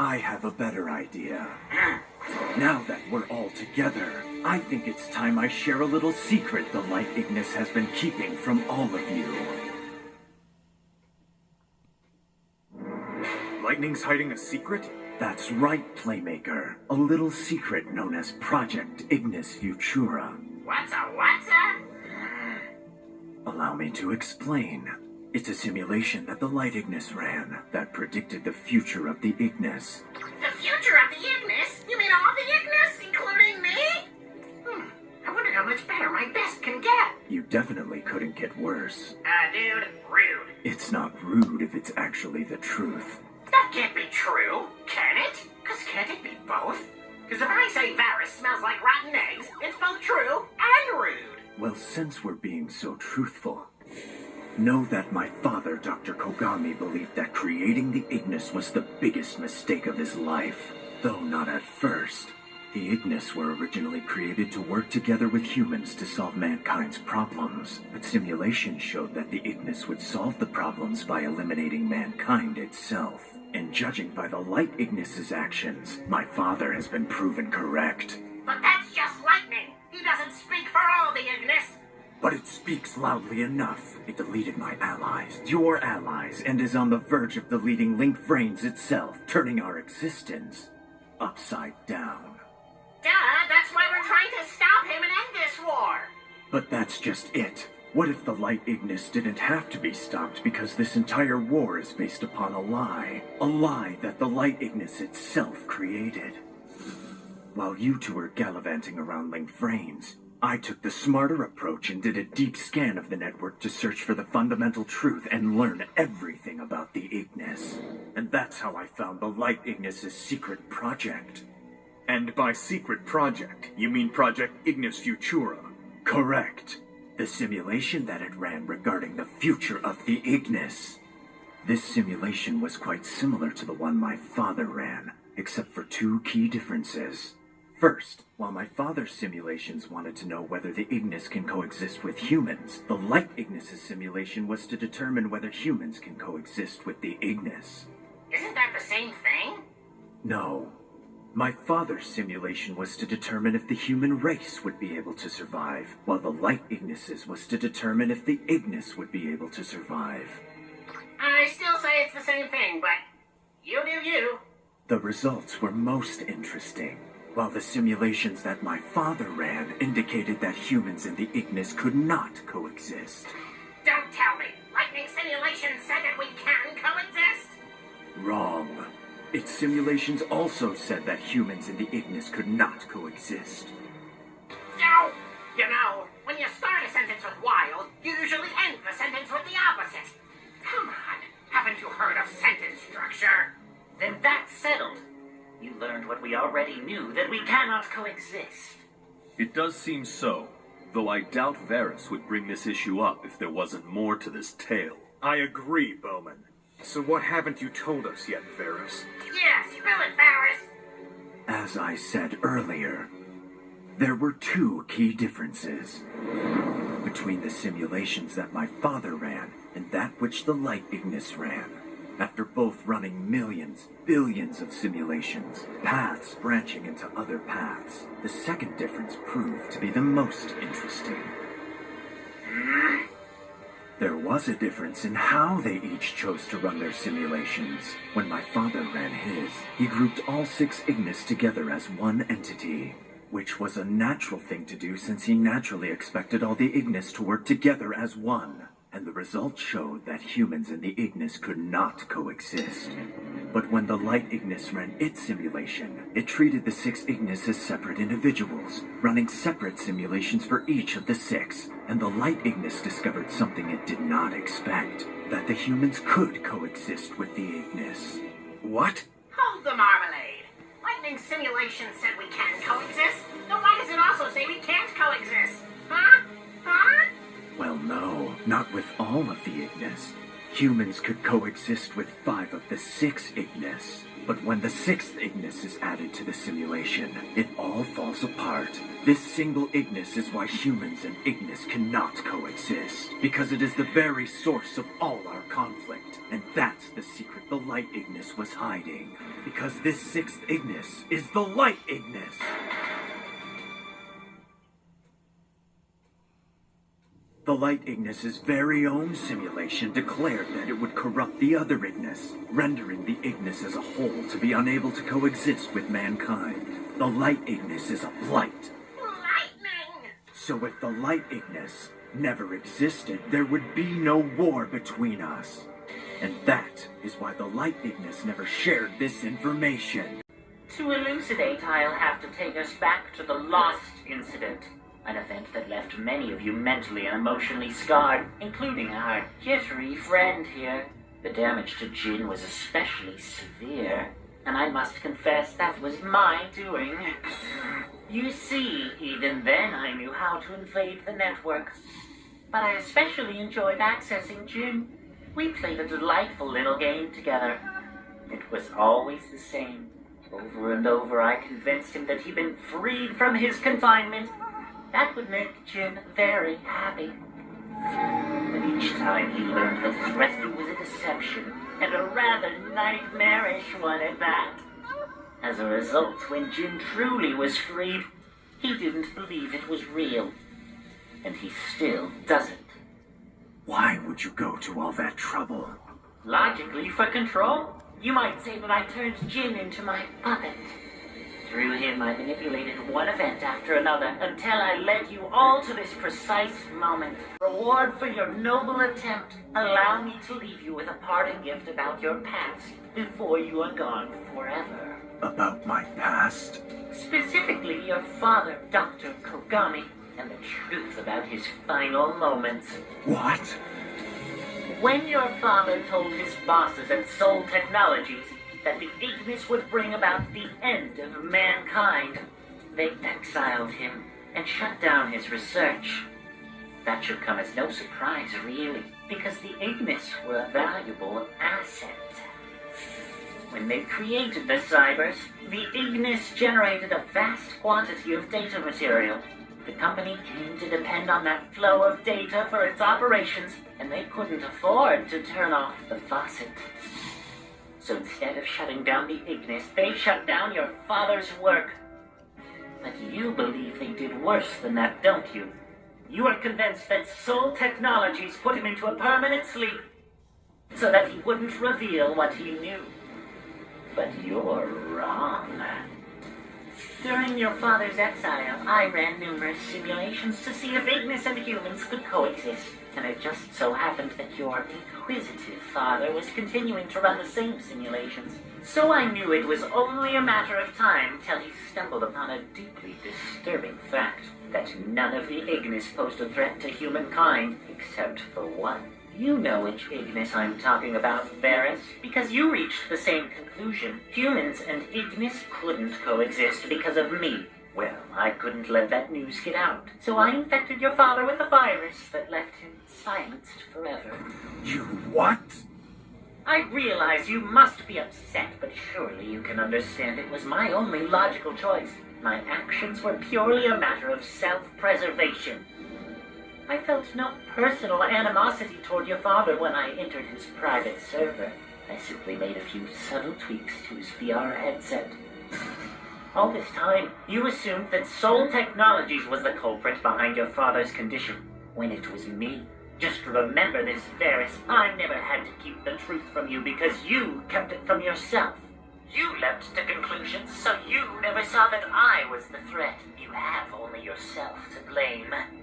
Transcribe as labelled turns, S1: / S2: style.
S1: I have a better idea. Now that we're all together, I think it's time I share a little secret the light Ignis has been keeping from all of you.
S2: Lightning's hiding a secret?
S1: That's right, Playmaker. A little secret known as Project Ignis Futura.
S3: What's a?
S1: Allow me to explain. It's a simulation that the light Ignis ran that predicted the future of the Ignis.
S3: The future of the Ignis? You mean all the Ignis, including me? I wonder how much better my best can get.
S1: You definitely couldn't get worse.
S3: Dude, rude.
S1: It's not rude if it's actually the truth.
S3: That can't be true, can it? Because can't it be both? Because if I say Varis smells like rotten eggs, it's both true and rude.
S1: Well, since we're being so truthful, know that my father, Dr. Kogami, believed that creating the Ignis was the biggest mistake of his life. Though not at first. The Ignis were originally created to work together with humans to solve mankind's problems, but simulations showed that the Ignis would solve the problems by eliminating mankind itself. And judging by the light Ignis's actions, my father has been proven correct.
S3: But that's just lightning. He doesn't speak for all the Ignis.
S1: But it speaks loudly enough. It deleted my allies, your allies, and is on the verge of deleting Link Vrains itself, turning our existence upside down.
S3: Duh, that's why we're trying to stop him and end this war.
S1: But that's just it. What if the light Ignis didn't have to be stopped because this entire war is based upon a lie? A lie that the light Ignis itself created. While you two were gallivanting around Link Vrains, I took the smarter approach and did a deep scan of the network to search for the fundamental truth and learn everything about the Ignis. And that's how I found the light Ignis's secret project.
S2: And by secret project, you mean Project Ignis Futura?
S1: Correct. The simulation that it ran regarding the future of the Ignis. This simulation was quite similar to the one my father ran, except for two key differences. First, while my father's simulations wanted to know whether the Ignis can coexist with humans, the light Ignis's simulation was to determine whether humans can coexist with the Ignis.
S3: Isn't that the same thing?
S1: No. My father's simulation was to determine if the human race would be able to survive, while the light Ignis's was to determine if the Ignis would be able to survive.
S3: I still say it's the same thing, but you do you.
S1: The results were most interesting. While the simulations that my father ran indicated that humans and the Ignis could not coexist.
S3: Don't tell me. Lightning simulation said that we can coexist?
S1: Wrong. Its simulations also said that humans and the Ignis could not coexist.
S3: No! You know, when you start a sentence with wild, you usually end the sentence with the opposite. Come on, haven't you heard of sentence structure?
S4: Then that's settled. You learned what we already knew, that we cannot coexist.
S2: It does seem so, though I doubt Varis would bring this issue up if there wasn't more to this tale. I agree, Bowman. So what haven't you told us yet, Varis?
S3: Yeah, spill it, Varis.
S1: As I said earlier, there were two key differences between the simulations that my father ran and that which the light Ignis ran. After both running millions, billions of simulations, paths branching into other paths, the second difference proved to be the most interesting. There was a difference in how they each chose to run their simulations. When my father ran his, he grouped all 6 Ignis together as one entity, which was a natural thing to do since he naturally expected all the Ignis to work together as one. And the results showed that humans and the Ignis could not coexist. But when the light Ignis ran its simulation, it treated the 6 Ignis as separate individuals, running separate simulations for each of the 6. And the light Ignis discovered something it did not expect, that the humans could coexist with the Ignis.
S2: What?
S3: Hold the marmalade. Lightning simulation said we can coexist. Then why does it also say we can't coexist? Huh? Huh?
S1: Well, no, not with all of the Ignis. Humans could coexist with 5 of the 6 Ignis. But when the sixth Ignis is added to the simulation, it all falls apart. This single Ignis is why humans and Ignis cannot coexist, because it is the very source of all our conflict. And that's the secret the Light Ignis was hiding. Because this sixth Ignis is the Light Ignis! The Light Ignis's very own simulation declared that it would corrupt the other Ignis, rendering the Ignis as a whole to be unable to coexist with mankind. The Light Ignis is a blight.
S3: Lightning!
S1: So if the Light Ignis never existed, there would be no war between us. And that is why the Light Ignis never shared this information.
S4: To elucidate, I'll have to take us back to the Lost Incident. An event that left many of you mentally and emotionally scarred, including our jittery friend here. The damage to Jin was especially severe, and I must confess that was my doing. You see, even then I knew how to invade the network. But I especially enjoyed accessing Jin. We played a delightful little game together. It was always the same. Over and over I convinced him that he'd been freed from his confinement. That would make Jin very happy. But each time he learned that his rescue was a deception, and a rather nightmarish one at that. As a result, when Jin truly was freed, he didn't believe it was real. And he still doesn't.
S1: Why would you go to all that trouble?
S4: Logically, for control. You might say that I turned Jin into my puppet. Through him, I manipulated one event after another until I led you all to this precise moment. Reward for your noble attempt, allow me to leave you with a parting gift about your past before you are gone forever.
S1: About my past?
S4: Specifically, your father, Dr. Kogami, and the truth about his final moments.
S1: What?
S4: When your father told his bosses at Soul Technologies that the Ignis would bring about the end of mankind, they exiled him and shut down his research. That should come as no surprise, really, because the Ignis were a valuable asset. When they created the cybers, the Ignis generated a vast quantity of data material. The company came to depend on that flow of data for its operations, and they couldn't afford to turn off the faucet. So instead of shutting down the Ignis, they shut down your father's work. But you believe they did worse than that, don't you? You are convinced that Soul Technologies put him into a permanent sleep so that he wouldn't reveal what he knew. But you're wrong. During your father's exile, I ran numerous simulations to see if Ignis and humans could coexist. And it just so happened that your inquisitive father was continuing to run the same simulations. So I knew it was only a matter of time till he stumbled upon a deeply disturbing fact. That none of the Ignis posed a threat to humankind, except for one. You know which Ignis I'm talking about, Varis, because you reached the same conclusion. Humans and Ignis couldn't coexist because of me. Well, I couldn't let that news get out, so I infected your father with a virus that left him silenced forever.
S1: You what?
S4: I realize you must be upset, but surely you can understand it was my only logical choice. My actions were purely a matter of self-preservation. I felt no personal animosity toward your father when I entered his private server. I simply made a few subtle tweaks to his VR headset. All this time, you assumed that Soul Technologies was the culprit behind your father's condition, when it was me. Just remember this, Varis. I never had to keep the truth from you because you kept it from yourself. You leapt to conclusions, so you never saw that I was the threat. You have only yourself to blame.